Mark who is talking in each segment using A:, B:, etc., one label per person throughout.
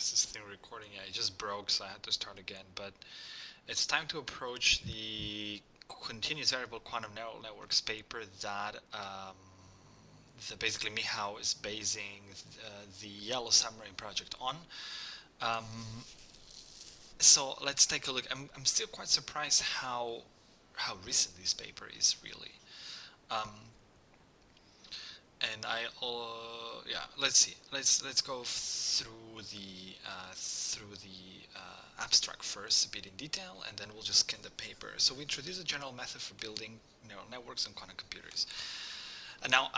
A: Is this thing recording? Yeah, it just broke, so I had to start again. But it's time to approach the continuous variable quantum neural networks paper that basically Michał is basing the Yellow Submarine project on. Um, so let's take a look. I'm still quite surprised how recent this paper is really. Um, and yeah, let's see. Let's go through the abstract first a bit in detail, and then we'll just scan the paper. So we introduce a general method for building neural networks and quantum computers. And now,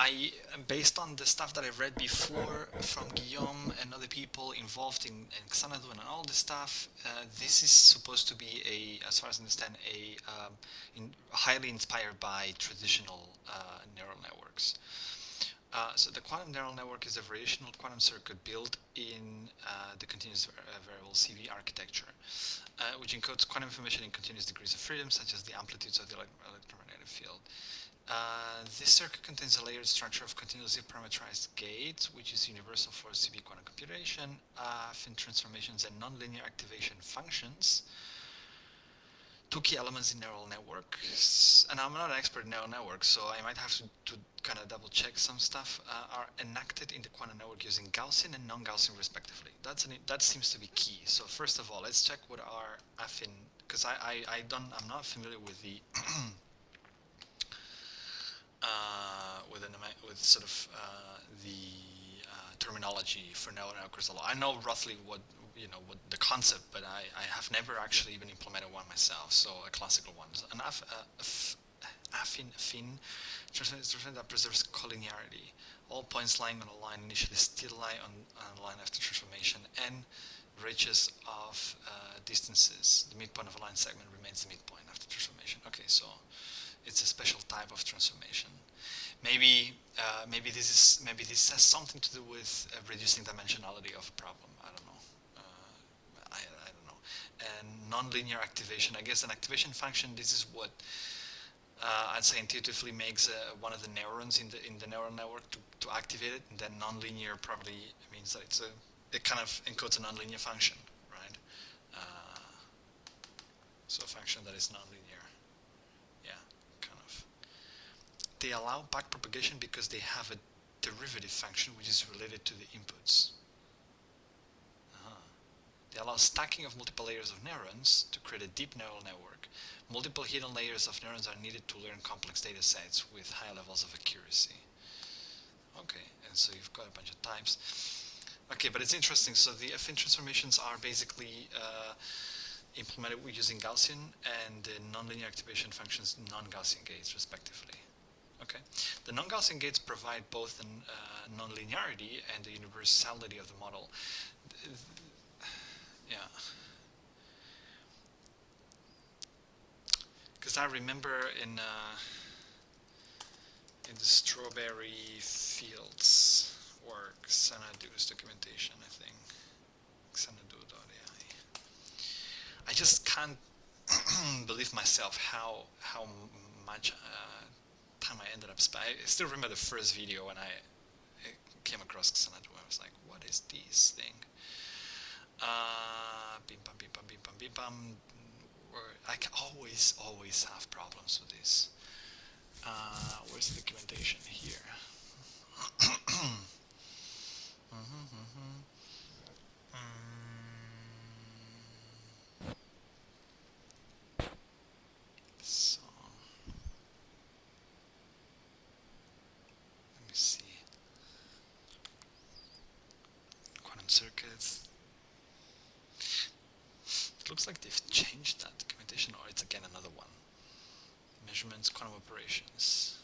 A: based on the stuff that I've read before from Guillaume and other people involved in Xanadu and all this stuff, this is supposed to be as far as I understand, highly inspired by traditional neural networks. So the quantum neural network is a variational quantum circuit built in the continuous variable CV architecture, which encodes quantum information in continuous degrees of freedom, such as the amplitudes of the electromagnetic field. This circuit contains a layered structure of continuously parameterized gates, which is universal for CV quantum computation, affine transformations, and nonlinear activation functions. Two key elements in neural networks, and I'm not an expert in neural networks, so I might have to kind of double check some stuff, are enacted in the quantum network using Gaussian and non-Gaussian respectively. That seems to be key. So first of all, let's check what are affine, because I'm not familiar with the with sort of the terminology for neural networks. I know roughly what the concept, but I have never actually even implemented one myself. So a classical one, an affine transformation that preserves collinearity. All points lying on a line initially still lie on a line after transformation, and reaches of distances. The midpoint of a line segment remains the midpoint after transformation. Okay, so it's a special type of transformation. Maybe this has something to do with reducing dimensionality of a problem. I don't know. I don't know. And nonlinear activation. I guess an activation function. This is what I'd say intuitively makes one of the neurons in the neural network to activate it. And then nonlinear probably means that it kind of encodes a nonlinear function, right? So a function that is nonlinear. They allow backpropagation because they have a derivative function which is related to the inputs. They allow stacking of multiple layers of neurons to create a deep neural network. Multiple hidden layers of neurons are needed to learn complex data sets with high levels of accuracy. Okay, and so you've got a bunch of types. Okay, but it's interesting. So the affine transformations are basically implemented using Gaussian, and the nonlinear activation functions non-Gaussian gates, respectively. Okay. The non-Gaussian gates provide both the nonlinearity and the universality of the model. Yeah. Because I remember in the Strawberry Fields work, Xanadu's documentation, I think. Xanadu.ai. I just can't believe myself how much time I ended up spending. I still remember the first video when I came across Xanadu. I was like, what is this thing? Bim bam, bim bam, bim bam, bim bam. I can always have problems with this. Where's the documentation here? So let me see. Quantum circuits. It looks like they've changed that documentation, or it's again another one. Measurements, quantum operations,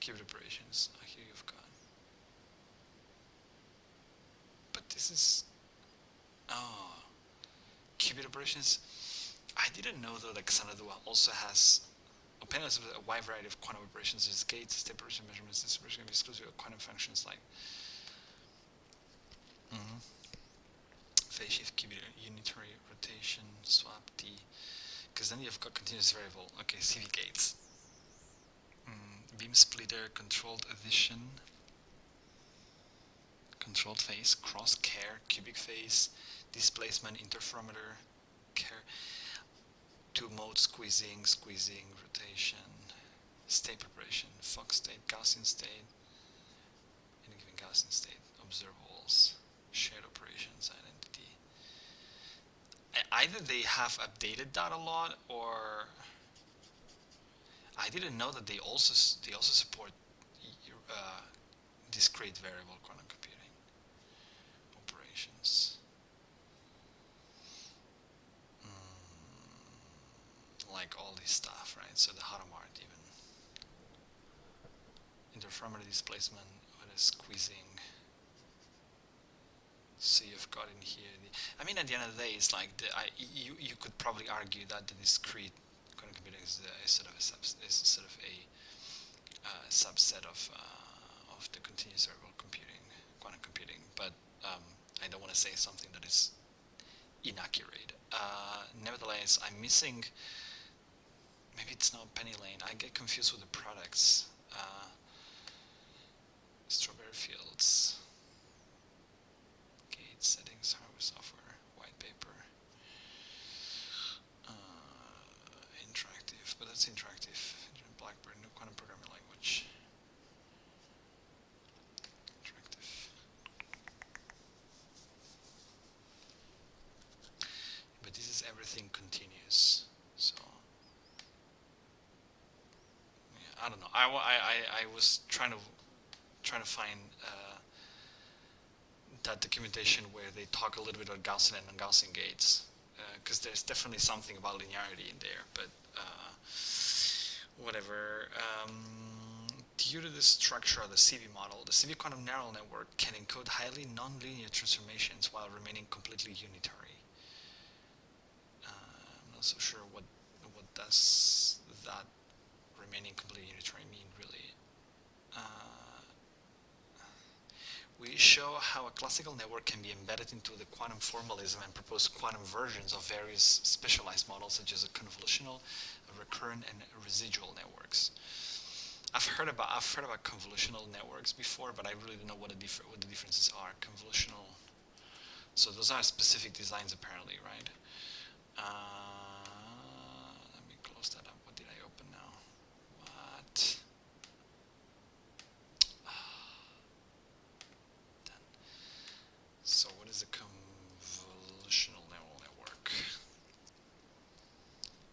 A: qubit operations. Oh, here you've got. But this is. Oh. Qubit operations. I didn't know though that Xanadu also has. OpenAI has a wide variety of quantum operations. There's gates, step operation measurements. This operation can be exclusive of quantum functions like. Phase shift, qubit, unitary rotation, swap, D. Because then you've got continuous variable. Okay, CV gates. Beam splitter, controlled addition, controlled phase, cross care, cubic phase, displacement, interferometer, care, two mode squeezing, rotation, state preparation, Fock state, Gaussian state, any given Gaussian state, observables, shared operations, identity. Either they have updated that a lot, or I didn't know that they also support discrete variable quantum computing operations. Like all this stuff, right? So the Hadamard even. Interferometer displacement, what is squeezing? So you've got in here I mean, at the end of the day, it's like you could probably argue that the discrete quantum computing is sort of a subset of the continuous variable computing, quantum computing. But I don't want to say something that is inaccurate. Nevertheless, I'm missing. Maybe it's not Penny Lane. I get confused with the products. Strawberry Fields. Gate settings, hardware, software, white paper. Interactive, but that's interactive. Blackbird, new quantum programming language. Interactive. But this is everything continuous. So yeah, I don't know. I was trying to find that documentation where they talk a little bit about Gaussian and non-Gaussian gates, because there's definitely something about linearity in there, but whatever. Due to the structure of the CV model, the CV quantum neural network can encode highly nonlinear transformations while remaining completely unitary. I'm not so sure what does that remaining completely unitary mean, really. We show how a classical network can be embedded into the quantum formalism and propose quantum versions of various specialized models, such as a convolutional, a recurrent, and residual networks. I've heard about convolutional networks before, but I really don't know what the differences are. Convolutional. So those are specific designs, apparently, right? Let me close that up. What did I open now? What? So what is a convolutional neural network?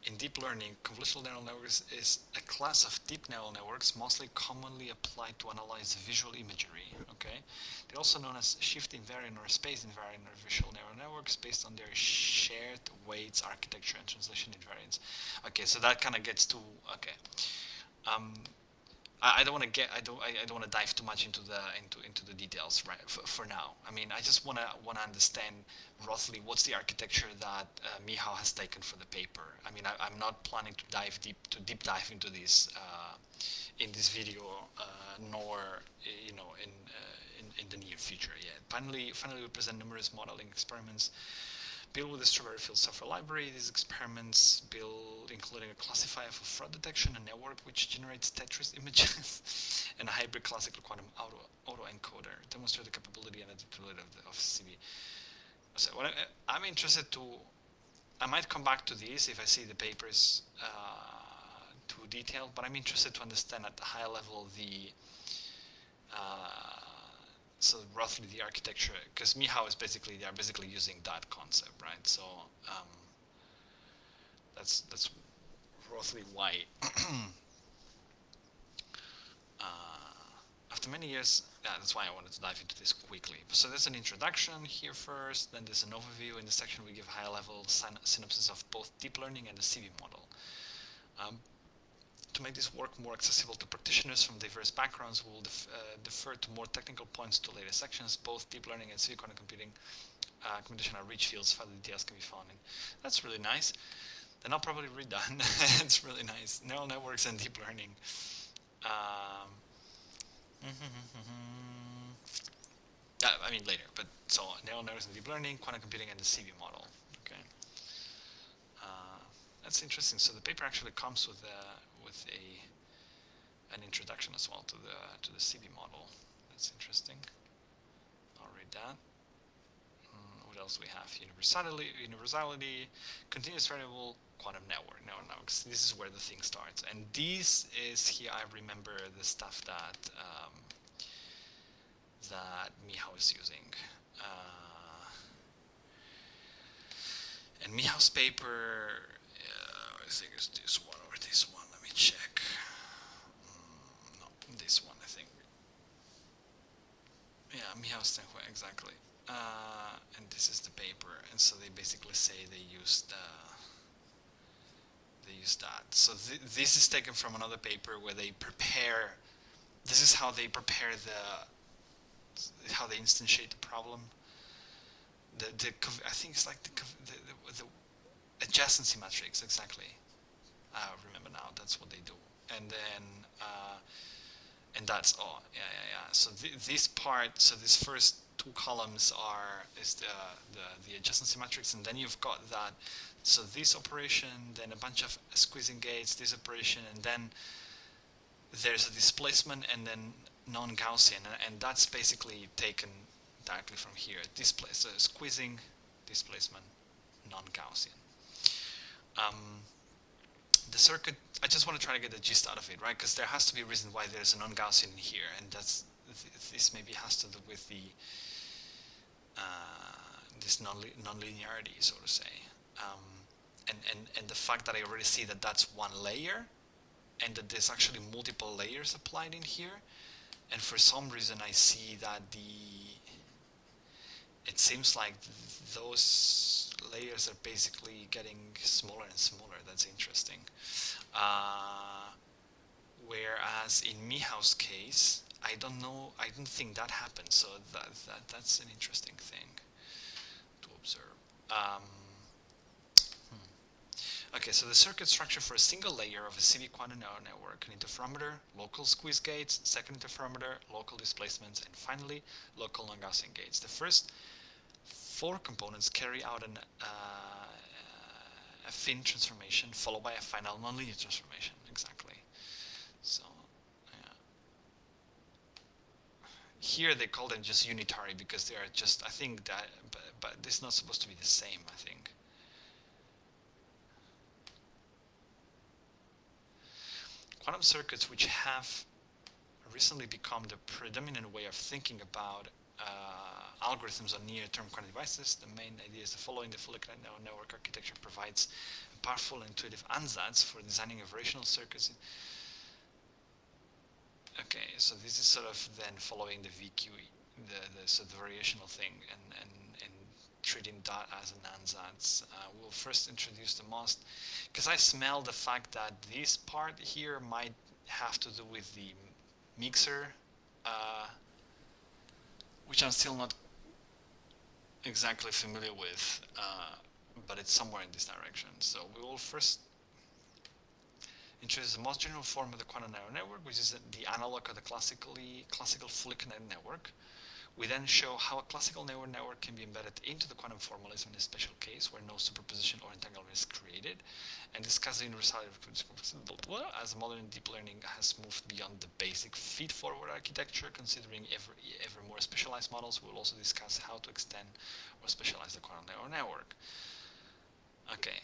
A: In deep learning, convolutional neural networks is a class of deep neural networks mostly commonly applied to analyze visual imagery. Okay, they're also known as shift invariant or space invariant or visual neural networks based on their shared weights, architecture, and translation invariance. Okay, so that kind of gets to okay. I don't want to get I don't want to dive too much into the details right for now. I mean, I just want to understand roughly what's the architecture that Michał has taken for the paper. I mean, I'm not planning to deep dive into this in this video, nor in the near future yet. Finally, we present numerous modeling experiments built with the Strawberry Fields software library. These experiments build including a classifier for fraud detection, a network which generates Tetris images, and a hybrid classical quantum autoencoder. Demonstrate the capability and adaptability of CV. So what I'm interested to, I might come back to this if I see the papers too detailed, but I'm interested to understand at the high level the so roughly the architecture, because Michał is they are basically using that concept, right? So that's roughly why. After many years, that's why I wanted to dive into this quickly. So there's an introduction here first, then there's an overview. In this section, we give high-level synopsis of both deep learning and the CV model. To make this work more accessible to practitioners from diverse backgrounds, we will defer to more technical points to later sections. Both deep learning and CV quantum computing computation are rich fields. Further details can be found in. That's really nice. Then I'll probably read that. It's really nice. Neural networks and deep learning. I mean later, but so neural networks and deep learning, quantum computing, and the CV model. Okay. That's interesting. So the paper actually comes with an introduction as well to the CV model. That's interesting. I'll avoid that. What else do we have? Universality, continuous variable, quantum network. No, this is where the thing starts. And this is here. I remember the stuff that that Michał is using. And Michał's paper, I think it's this one or this one. Let me check. No, this one, I think. Yeah, Michał's thing, exactly. And this is the paper, and so they basically say they use that. So this is taken from another paper where they prepare. This is how they prepare how they instantiate the problem. I think it's like the adjacency matrix, exactly. I remember now. That's what they do, and then and that's all. Yeah. So this part, so this first two columns is the adjacency matrix, and then you've got that. So this operation, then a bunch of squeezing gates, this operation, and then there's a displacement, and then non-Gaussian, and that's basically taken directly from here. Squeezing, displacement, non-Gaussian. The circuit, I just want to try to get the gist out of it, right? Because there has to be a reason why there's a non-Gaussian here, and this maybe has to do with the this non-linearity, so to say, and the fact that I already see that that's one layer, and that there's actually multiple layers applied in here, and for some reason I see that it seems like those layers are basically getting smaller and smaller. That's interesting. Whereas in Michał's case, I don't think that happened. So that's an interesting thing to observe. Okay, so the circuit structure for a single layer of a CV quantum network: an interferometer, local squeeze gates, second interferometer, local displacements, and finally local non-Gaussian gates. The first 4 components carry out a fin transformation followed by a final nonlinear transformation. Exactly. So yeah. Here they call them just unitary because they are just, I think that, but this is not supposed to be the same, I think. Quantum circuits, which have recently become the predominant way of thinking about algorithms on near-term quantum devices, the main idea is the following: the fully connected network architecture provides a powerful and intuitive ansatz for designing of rational circuits. Okay, so this is sort of then following the VQE, the variational thing, and treating that as an ansatz. We'll first introduce the most, because I smell the fact that this part here might have to do with the mixer, which I'm still not exactly familiar with, but it's somewhere in this direction. So we will first introduce the most general form of the quantum network, which is the analog of the classical fully connected network. We then show how a classical network can be embedded into the quantum formalism in a special case where no superposition or entanglement is created, and discuss the universality of as modern deep learning has moved beyond the basic feed-forward architecture, considering ever more specialized models. We'll also discuss how to extend or specialize the quantum network. Okay,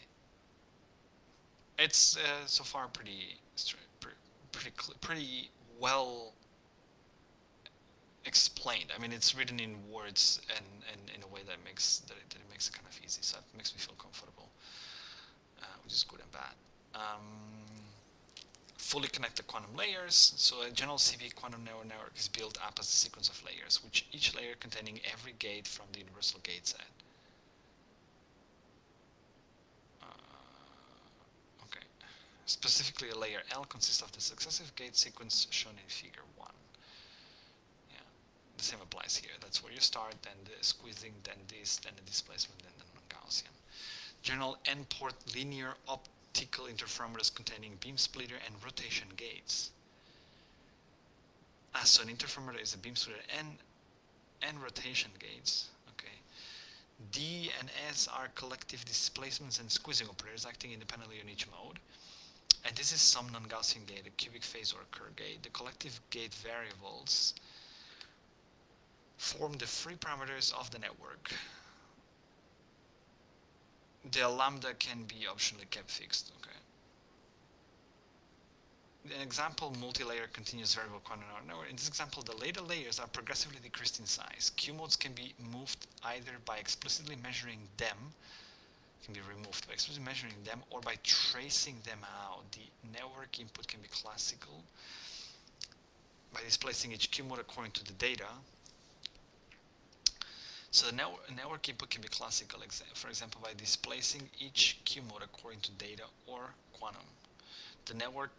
A: it's so far pretty well explained. I mean, it's written in words and in a way that makes it kind of easy. So it makes me feel comfortable, which is good and bad. Fully connected quantum layers. So a general CV quantum network is built up as a sequence of layers, which each layer containing every gate from the universal gate set. Okay. Specifically, a layer L consists of the successive gate sequence shown in figure 1. The same applies here. That's where you start, then the squeezing, then this, then the displacement, then the non-Gaussian. General n-port linear optical interferometers containing beam splitter and rotation gates. So an interferometer is a beam splitter and rotation gates. Okay. D and S are collective displacements and squeezing operators acting independently on each mode. And this is some non-Gaussian gate, a cubic phase or a Kerr gate. The collective gate variables form the free parameters of the network. The lambda can be optionally kept fixed. Okay. An example, multi-layer continuous variable quantum network. In this example, the later layers are progressively decreased in size. Q modes can be moved either by explicitly measuring them, can be removed by explicitly measuring them, or by tracing them out. The network input can be classical by displacing each Q mode according to the data. So the network input can be classical, for example, by displacing each Q mode according to data or quantum. The network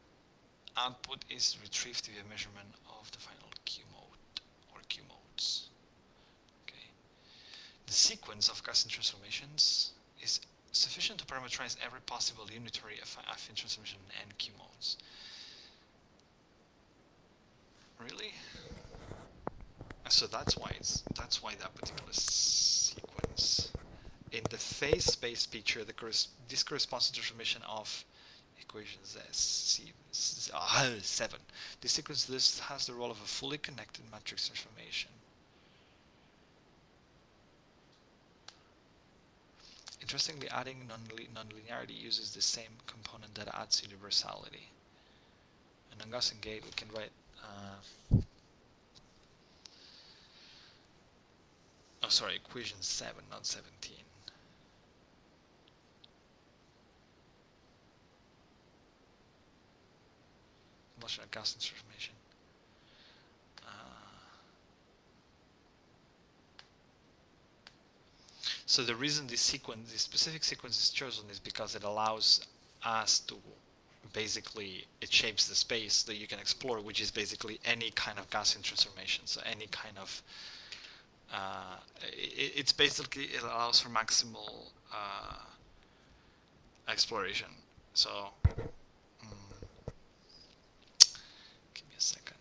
A: output is retrieved via measurement of the final Q mode or Q modes. Okay. The sequence of Gaussian transformations is sufficient to parameterize every possible unitary affine transformation in n Q modes. Really? So that's why that particular sequence. In the phase space picture, this corresponds to the transformation of equations C7. This sequence list has the role of a fully connected matrix transformation. Interestingly, adding nonlinearity uses the same component that adds universality. And on Gaussian gate, we can write equation 7, not 17. What's a Gaussian transformation? So the reason this specific sequence is chosen is because it allows us to basically, it shapes the space that you can explore, which is basically any kind of Gaussian transformation. So any kind of it allows for maximal exploration. So give me a second.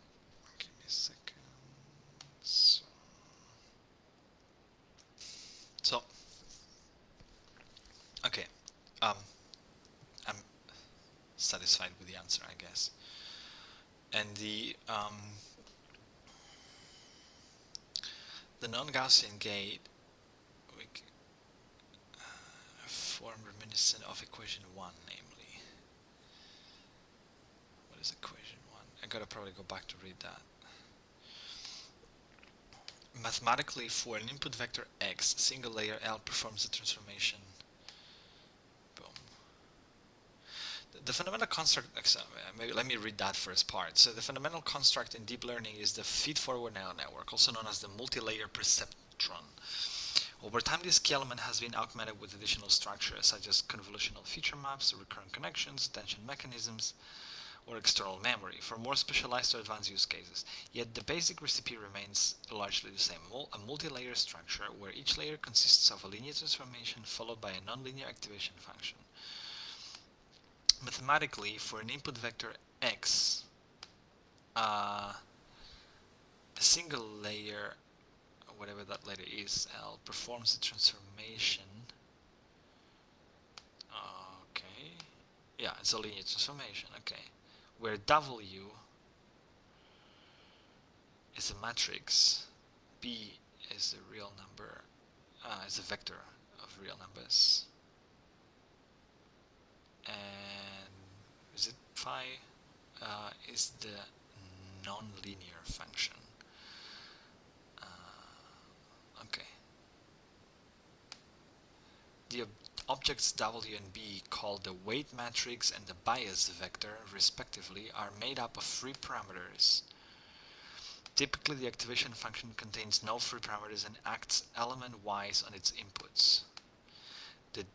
A: So okay, I'm satisfied with the answer, I guess. And the non-Gaussian gate form reminiscent of equation 1, namely. What is equation 1? I gotta probably go back to read that. Mathematically, for an input vector x, single layer L performs the transformation. Boom. The fundamental construct, maybe let me read that first part. So the fundamental construct in deep learning is the feed-forward neural network, also known as the multi-layer perceptron. Over time, this key element has been augmented with additional structures such as convolutional feature maps, recurrent connections, attention mechanisms, or external memory for more specialized or advanced use cases. Yet the basic recipe remains largely the same, a multi-layer structure where each layer consists of a linear transformation followed by a nonlinear activation function. Mathematically, for an input vector x, a single layer, whatever that layer is, L, performs the transformation. Okay. Yeah, it's a linear transformation, okay. Where W is a matrix, B is a real number, is a vector of real numbers, and is it phi is the nonlinear function. Okay. The objects W and B, called the weight matrix and the bias vector, respectively, are made up of free parameters. Typically, the activation function contains no free parameters and acts element-wise on its inputs. The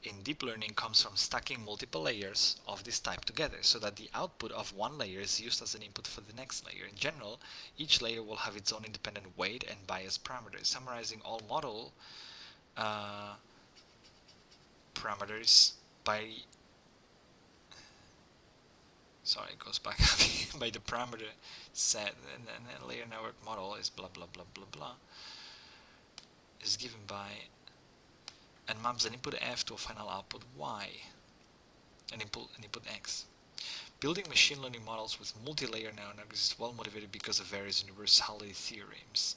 A: in deep learning comes from stacking multiple layers of this type together, so that the output of one layer is used as an input for the next layer. In general, each layer will have its own independent weight and bias parameters. Summarizing all model parameters by it goes back by the parameter set, and then a layer network model is blah blah blah blah blah, is given by and maps an input f to a final output y, an input x. Building machine learning models with multi-layer neural networks is well motivated because of various universality theorems.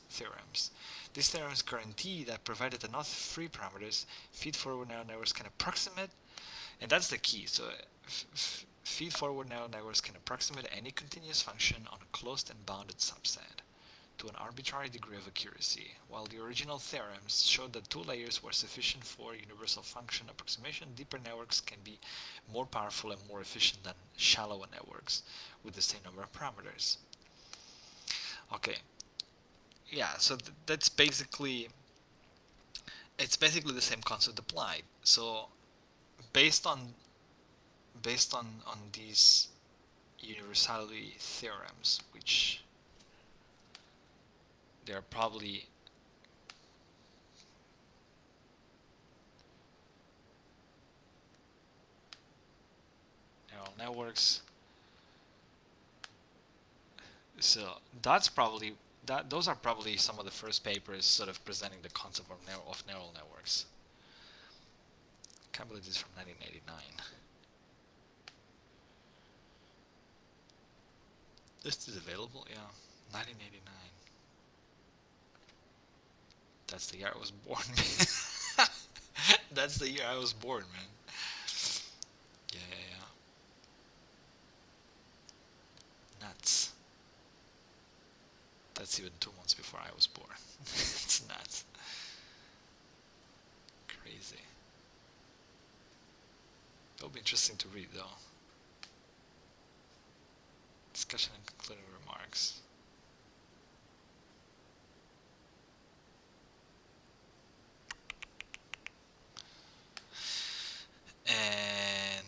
A: These theorems guarantee that provided enough free parameters, feed-forward neural networks can approximate, and that's the key. So feed-forward neural networks can approximate any continuous function on a closed and bounded subset to an arbitrary degree of accuracy. While the original theorems showed that 2 layers were sufficient for universal function approximation, deeper networks can be more powerful and more efficient than shallower networks with the same number of parameters. Okay, yeah, so that's basically, it's basically the same concept applied. So based on these universality theorems, which they're probably neural networks. So that's probably those are probably some of the first papers sort of presenting the concept of neural networks. I can't believe this is from 1989. This is available, yeah, 1989. That's the year I was born. That's the year I was born, man. Yeah. Nuts. That's even 2 months before I was born. It's nuts. Crazy. It'll be interesting to read, though. Discussion and concluding remarks. And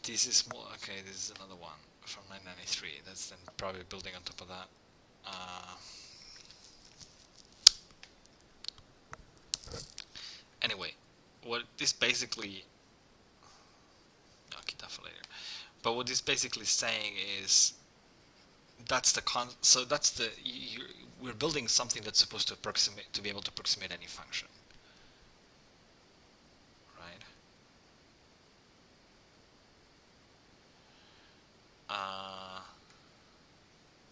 A: this is more, okay, this is another one from 1993. That's then probably building on top of that. Anyway, what this basically, I'll keep that for later. But what this basically saying is, we're building something that's supposed to be able to approximate any function, right?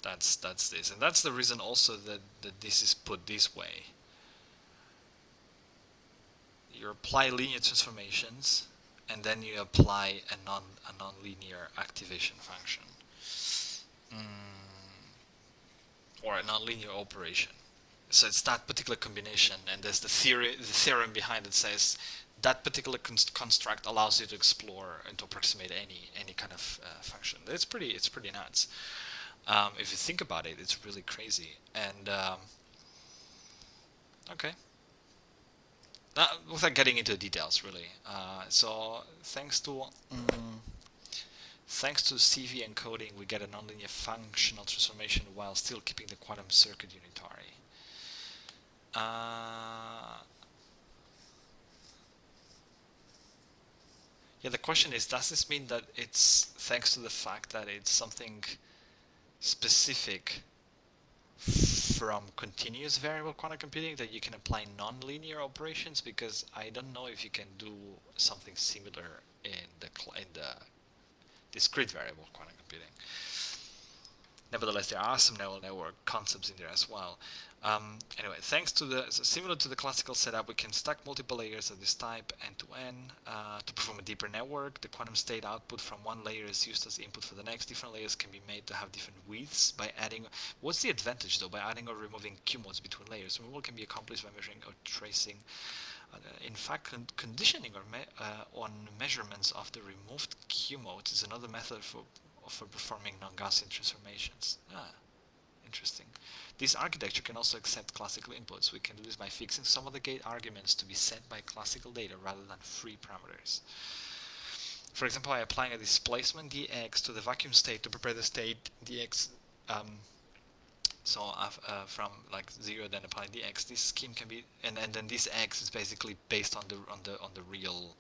A: That's this, and that's the reason also that this is put this way. You apply linear transformations, and then you apply a non-linear activation function, or a non-linear operation. So it's that particular combination, and there's the theorem behind it says that particular construct allows you to explore and to approximate any kind of function. It's pretty nuts. If you think about it, it's really crazy. And okay. Without getting into details, really. So thanks to CV encoding, we get a nonlinear functional transformation while still keeping the quantum circuit unitary. Yeah, the question is, does this mean that it's thanks to the fact that it's something specific from continuous variable quantum computing that you can apply non-linear operations? Because I don't know if you can do something similar in the discrete variable quantum computing. Nevertheless, there are some neural network concepts in there as well. Anyway, similar to the classical setup, we can stack multiple layers of this type end to end to perform a deeper network. The quantum state output from one layer is used as input for the next. Different layers can be made to have different widths by adding. What's the advantage though? By adding or removing Q-modes between layers. Removal can be accomplished by measuring or tracing. In fact, conditioning on measurements of the removed Q-modes is another method for performing non-Gaussian transformations. Interesting. This architecture can also accept classical inputs. We can do this by fixing some of the gate arguments to be set by classical data rather than free parameters. For example, by applying a displacement dx to the vacuum state to prepare the state dx. From like 0, then apply dx. This scheme can be, and then this x is basically based on the real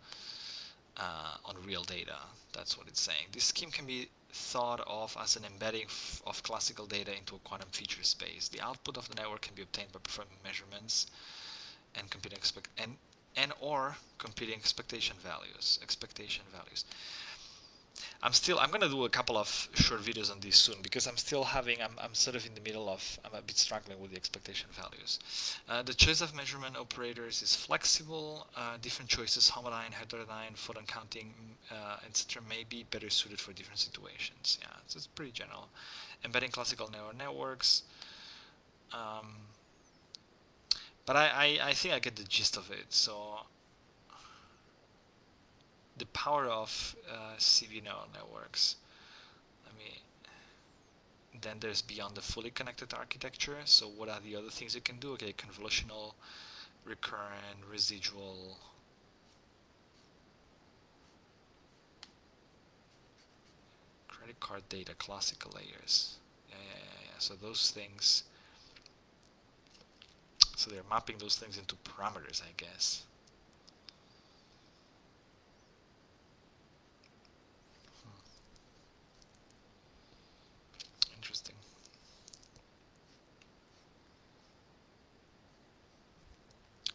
A: real data. That's what it's saying. This scheme can be thought of as an embedding of classical data into a quantum feature space. The output of the network can be obtained by performing measurements and computing computing expectation values. I'm gonna do a couple of short videos on this soon because I'm sort of in the middle of, I'm a bit struggling with the expectation values. The choice of measurement operators is flexible. Different choices, homodyne, heterodyne, photon counting, etc. may be better suited for different situations. Yeah, so it's pretty general. Embedding classical neural networks. But I think I get the gist of it. So the power of CV neural networks. Then there's beyond the fully connected architecture. So what are the other things you can do? Okay, convolutional, recurrent, residual. Credit card data, classical layers. Yeah. So those things. So they're mapping those things into parameters, I guess. Interesting.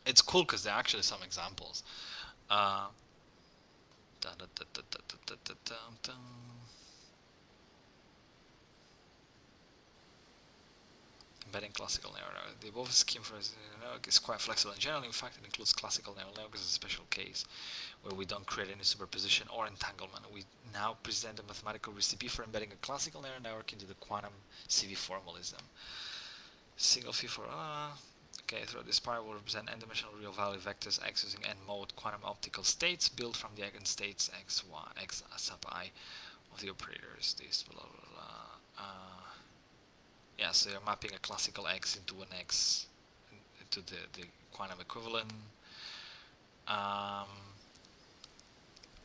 A: It's cool because there are actually some examples. Embedding classical neural network. The above scheme for network is quite flexible in general. In fact, it includes classical neural network as a special case where we don't create any superposition or entanglement. We now present a mathematical recipe for embedding a classical neural network into the quantum CV formalism. Single phi for okay, throughout this part will represent n-dimensional real value vectors x using n-mode quantum optical states built from the eigenstates x, y, x sub I of the operators. This blah blah blah. Yeah, so you're mapping a classical x into an x into the quantum equivalent.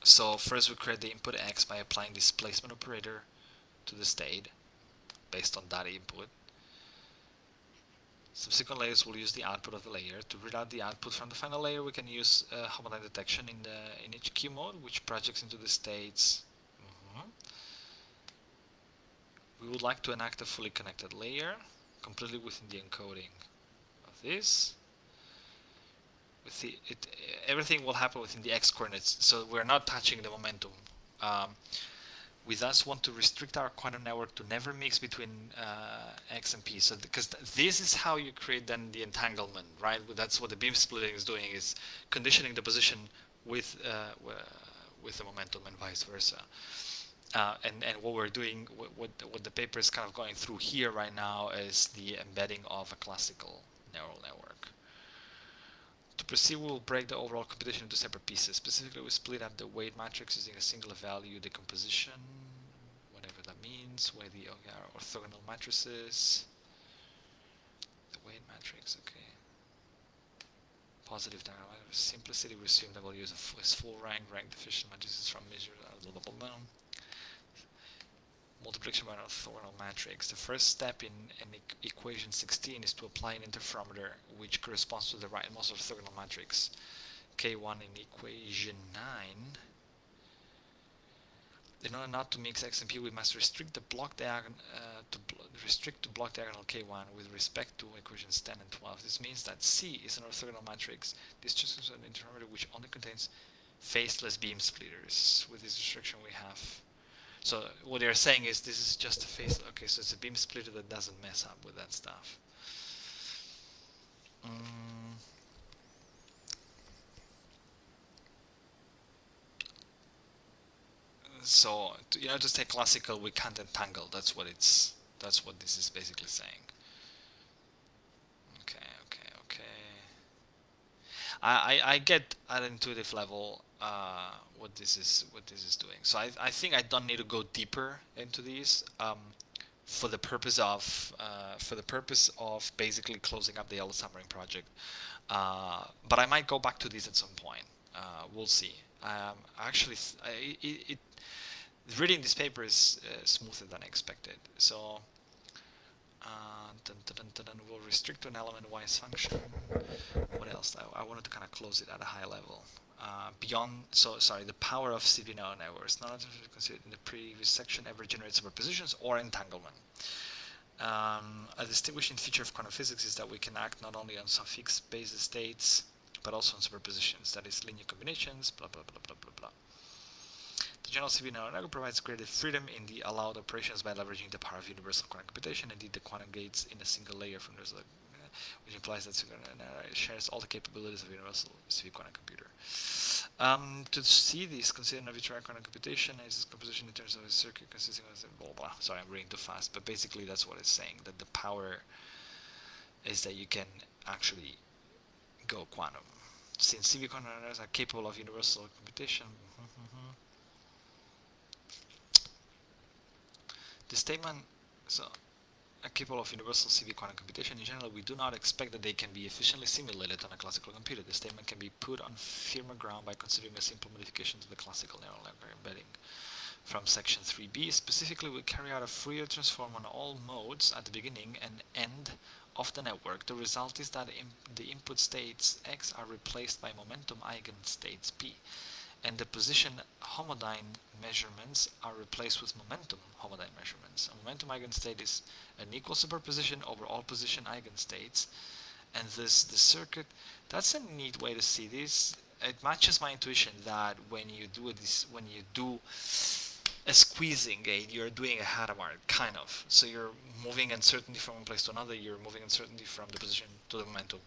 A: So first we create the input x by applying displacement operator to the state based on that input. Subsequent layers will use the output of the layer. To read out the output from the final layer, we can use homodyne detection in HQ mode, which projects into the states. We would like to enact a fully connected layer, completely within the encoding of this. Everything will happen within the x coordinates, so we're not touching the momentum. We thus want to restrict our quantum network to never mix between x and p. So because this is how you create then the entanglement, right? That's what the beam splitting is doing, is conditioning the position with the momentum and vice versa. And what we're doing, what the paper is kind of going through here right now is the embedding of a classical neural network. To proceed, we will break the overall computation into separate pieces. Specifically, we split up the weight matrix using a single value decomposition, whatever that means, where the orthogonal matrices. The weight matrix, okay. Positive diagonal. For simplicity, we assume that we'll use a full rank deficient matrices from measure, blah, blah, blah, blah. Multiplication by an orthogonal matrix. The first step in equation 16 is to apply an interferometer which corresponds to the rightmost orthogonal matrix K1 in equation 9. In order not to mix x and p, we must restrict the block diagonal to block diagonal K1 with respect to equations 10 and 12. This means that C is an orthogonal matrix. This just is an interferometer which only contains faceless beam splitters. With this restriction, we have. So what they're saying is this is just a face. Okay, so it's a beam splitter that doesn't mess up with that stuff. So to stay classical, we can't entangle. That's what this is basically saying. Okay. I get at an intuitive level what this is doing. So I think I don't need to go deeper into these for the purpose of basically closing up the yellow submarine project. But I might go back to these at some point. We'll see. Actually, reading this paper is smoother than expected. So we'll restrict to an element-wise function. What else? I wanted to kind of close it at a high level. The power of CV neural networks, not considered in the previous section, ever generates superpositions or entanglement. A distinguishing feature of quantum physics is that we can act not only on some fixed basis states, but also on superpositions, that is linear combinations, blah, blah, blah, blah, blah, blah. The general CVQ neural network provides greater freedom in the allowed operations by leveraging the power of universal quantum computation. Indeed, the quantum gates in a single layer from universal, which implies that it shares all the capabilities of a universal CVQ quantum computer. To see this, consider an arbitrary quantum computation as its composition in terms of a circuit consisting of blah blah. Sorry, I'm reading too fast, but basically that's what it's saying. That the power is that you can actually go quantum. Since CVQ quantum networks are capable of universal computation, the statement are capable of universal CVQ quantum computation. In general, we do not expect that they can be efficiently simulated on a classical computer. The statement can be put on firmer ground by considering a simple modification to the classical neural network embedding. From section 3b, specifically, we carry out a Fourier transform on all modes at the beginning and end of the network. The result is that the input states x are replaced by momentum eigenstates p, and the position homodyne measurements are replaced with momentum homodyne measurements. A momentum eigenstate is an equal superposition over all position eigenstates, and this the circuit. That's a neat way to see this. It matches my intuition that when you do a squeezing gate, you're doing a Hadamard, kind of. So you're moving uncertainty from one place to another, you're moving uncertainty from the position to the momentum,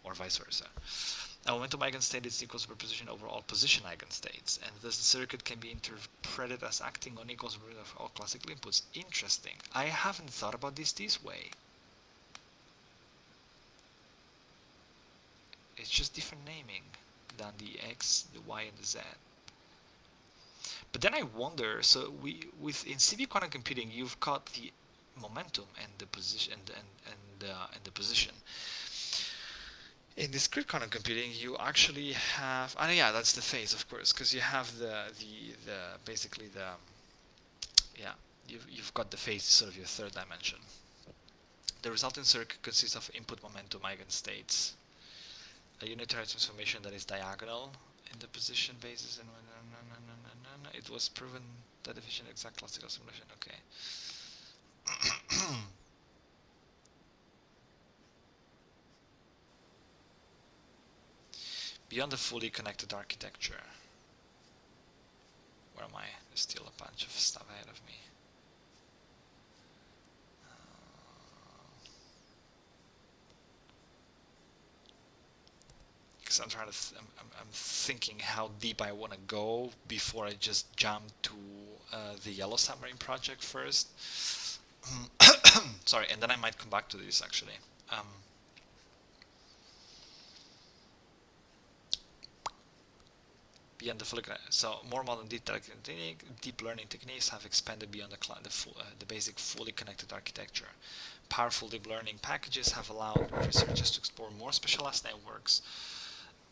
A: or vice versa. A momentum eigenstate is equal superposition over all position eigenstates, and thus the circuit can be interpreted as acting on equal superposition of all classical inputs. Interesting. I haven't thought about this way. It's just different naming than the X, the Y, and the Z. But then I wonder, so in CVQ quantum computing, you've got the momentum and the position and the position. In discrete quantum computing, you actually have, and yeah, that's the phase, of course, because you have you've got the phase, sort of your third dimension. The resulting circuit consists of input momentum eigenstates, a unitary transformation that is diagonal in the position basis, and it was proven that efficient exact classical simulation. Okay. Beyond the fully connected architecture. Where am I? There's still a bunch of stuff ahead of me. Because I'm trying to, I'm thinking how deep I want to go before I just jump to the Yellow Submarine project first. Sorry, and then I might come back to this actually. Beyond the fully so more modern deep learning techniques have expanded beyond the basic fully connected architecture. Powerful deep learning packages have allowed researchers to explore more specialized networks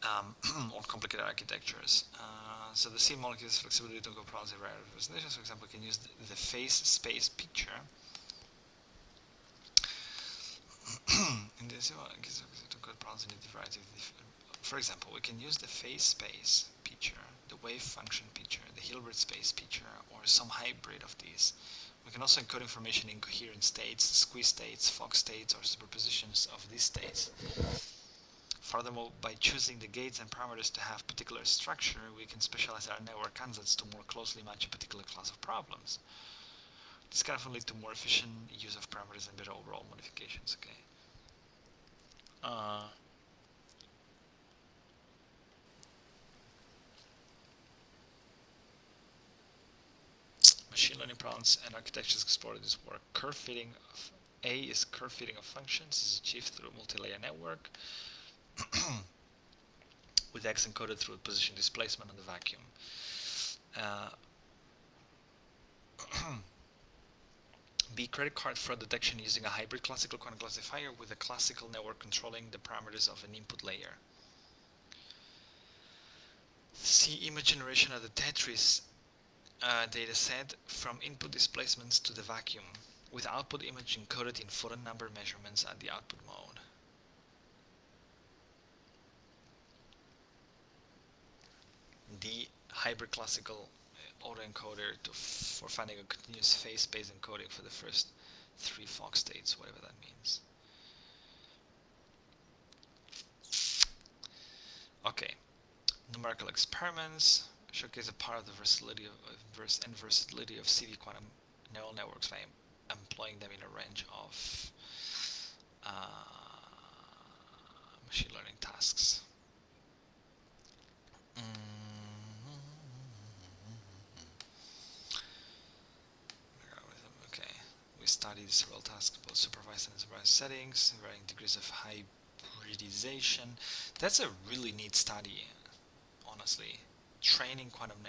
A: on complicated architectures. So the C molecules flexibility to go problems in rare representations. For example, we can use the phase space picture. In this, to go problems in a variety of different. For example, we can use the phase space picture, the wave function picture, the Hilbert space picture, or some hybrid of these. We can also encode information in coherent states, squeeze states, Fock states, or superpositions of these states. Furthermore, by choosing the gates and parameters to have particular structure, we can specialize our network ansatz to more closely match a particular class of problems. This can often lead to more efficient use of parameters and better overall modifications. Okay. Machine learning problems and architectures explored in this work. Curve fitting of A is curve fitting of functions. This is achieved through a multi-layer network with X encoded through position displacement on the vacuum. B, credit card fraud detection using a hybrid classical quantum classifier with a classical network controlling the parameters of an input layer. C, image generation of the Tetris dataset from input displacements to the vacuum with output image encoded in photon number measurements at the output mode. D, hybrid classical autoencoder for finding a continuous phase space encoding for the first 3 Fock states, whatever that means. Okay, numerical experiments. showcase a part of the versatility of CV quantum neural networks by employing them in a range of machine learning tasks. Okay, we studied several tasks, both supervised and unsupervised settings, varying degrees of hybridization. That's a really neat study, honestly. Training quantum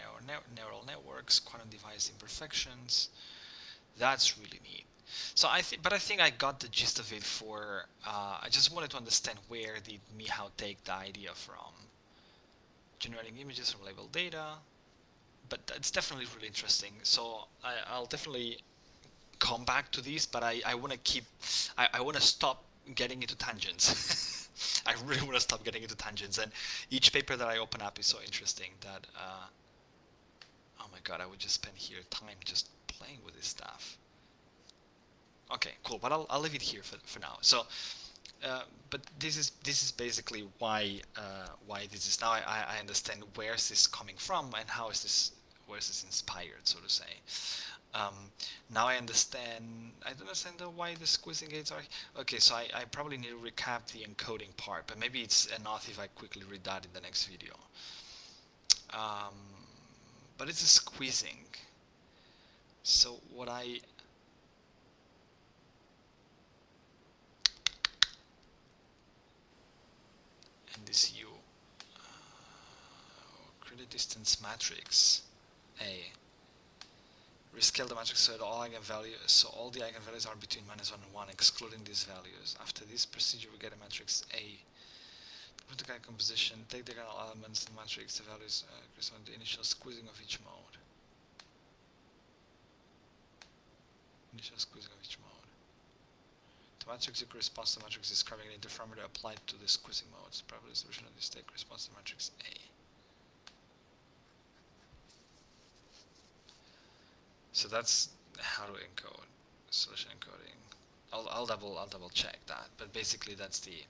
A: neural networks, quantum device imperfections. That's really neat. So I think I got the gist of it. I just wanted to understand where did Mihao take the idea from. Generating images from labeled data, but it's definitely really interesting. So I'll definitely come back to this, but I want to I want to stop getting into tangents. I really want to stop getting into tangents, and each paper that I open up is so interesting that oh my god, I would just spend here time just playing with this stuff. Okay, cool, but I'll leave it here for now. So but this is basically why this is now. I understand where's this coming from and where's this inspired, so to say. Now I understand. I don't understand why the squeezing gates are. Okay, so I probably need to recap the encoding part, but maybe it's enough if I quickly read that in the next video. But it's a squeezing. So what I and this U credit distance matrix A. Rescale the matrix so that all the eigenvalues are between -1 and 1, excluding these values. After this procedure, we get a matrix A. Put the composition, take the diagonal elements in the matrix, the values correspond to the initial squeezing of each mode. Initial squeezing of each mode. The matrix E corresponds to the matrix describing an interferometer applied to the squeezing modes. The probability solution of this state corresponds to the matrix A. So that's how to encode solution encoding. I'll double check that, but basically that's the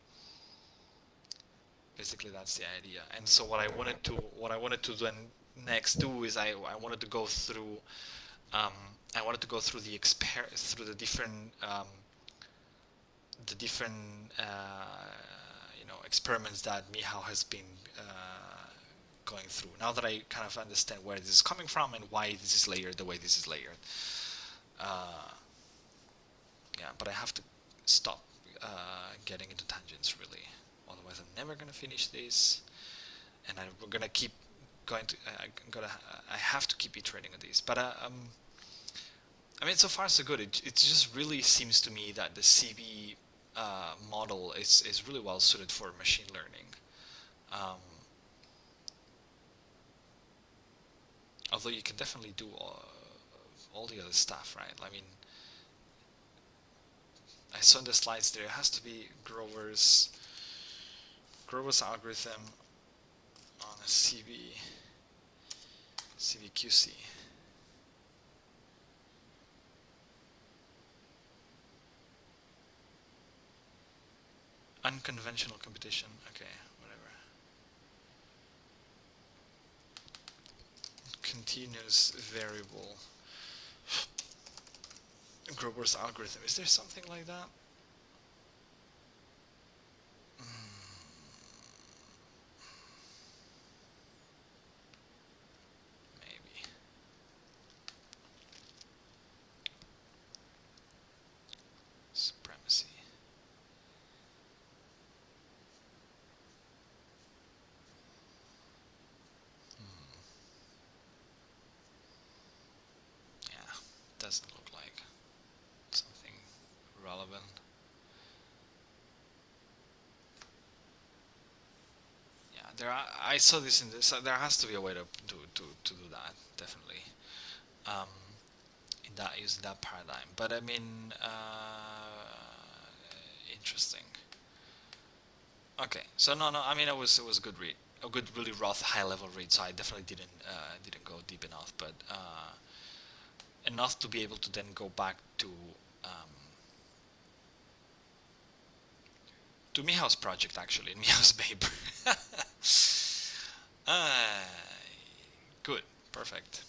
A: idea. And so what I wanted to then next do is I wanted to go through the different experiments that Mihao has been going through. Now that I kind of understand where this is coming from and why this is layered the way this is layered. Yeah, but I have to stop getting into tangents, really. Otherwise I'm never gonna finish this, and we're gonna keep going to I have to keep iterating on this. But I mean, so far so good. It just really seems to me that the CV model is really well suited for machine learning. Although you can definitely do all the other stuff, right? I mean, I saw in the slides there has to be Grover's algorithm on a CVQC. Unconventional computation. Okay, whatever. Continuous variable. Grover's algorithm. Is there something like that? Maybe. Supremacy. Yeah, doesn't look like something relevant. I saw this in this. So there has to be a way to do that, definitely. Using that paradigm. But I mean, interesting. Okay, so no. I mean, it was a good read, a good, really rough, high-level read. So I definitely didn't go deep enough, but enough to be able to then go back to Mihao's project, actually, in Mihao's paper. Good. Perfect.